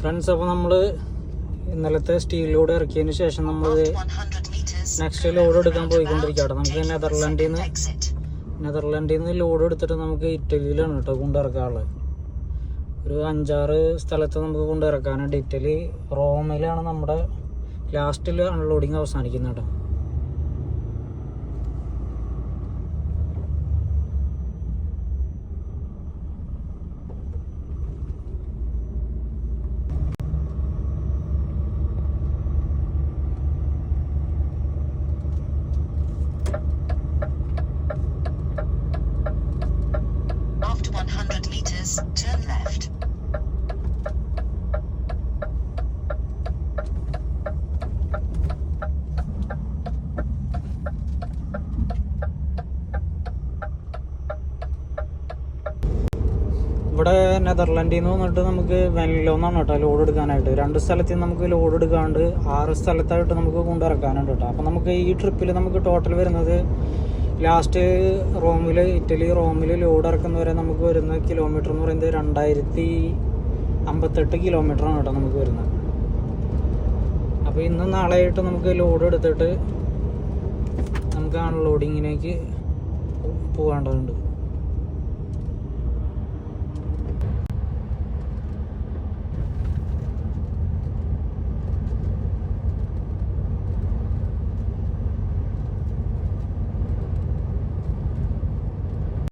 Friends, അപ്പോൾ നമ്മൾ ഇന്നലത്തെ സ്റ്റീൽ ലോഡ് ഇറക്കിയതിന് ശേഷം നമ്മൾ നെക്സ്റ്റ് ലോഡ് എടുക്കാൻ പോയിക്കൊണ്ടിരിക്കുകയാണ്. നമുക്ക് നെതർലാൻഡിൽ നിന്ന് ലോഡ് എടുത്തിട്ട് നമുക്ക് ഇറ്റലിയിലാണ് കേട്ടോ കൊണ്ടിറക്കാനുള്ളത്. ഒരു 5-6 സ്ഥലത്ത് നമുക്ക് കൊണ്ടിറക്കാനുണ്ട്. ഇറ്റലി റോമിലാണ് നമ്മുടെ ലാസ്റ്റിൽ അൺലോഡിങ് അവസാനിക്കുന്നത് കേട്ടോ. Turn left. ഇവിടെ നെതർലാൻഡിൽ നിന്ന് വന്നിട്ട് നമുക്ക് വെനിലോന്നാണ് കേട്ടോ ലോഡ് എടുക്കാനായിട്ട്. 2 സ്ഥലത്ത് നിന്ന് നമുക്ക് ലോഡ് എടുക്കാണ്ട് 6 സ്ഥലത്തായിട്ട് നമുക്ക് കൊണ്ടിറക്കാനുണ്ട് കേട്ടോ. അപ്പോൾ നമുക്ക് ഈ ട്രിപ്പിൽ നമുക്ക് ടോട്ടൽ വരുന്നത് ലാസ്റ്റ് ഇറ്റലി റോമിൽ ലോഡ് ഇറക്കുന്നവരെ നമുക്ക് വരുന്ന കിലോമീറ്റർ എന്ന് പറയുന്നത് 2058 കിലോമീറ്ററാണ് കേട്ടോ നമുക്ക് വരുന്നത്. അപ്പോൾ ഇന്ന് നാളെയായിട്ട് നമുക്ക് ലോഡ് എടുത്തിട്ട് നമുക്ക് അൺലോഡിങ്ങിലേക്ക് പോകേണ്ടതുണ്ട്.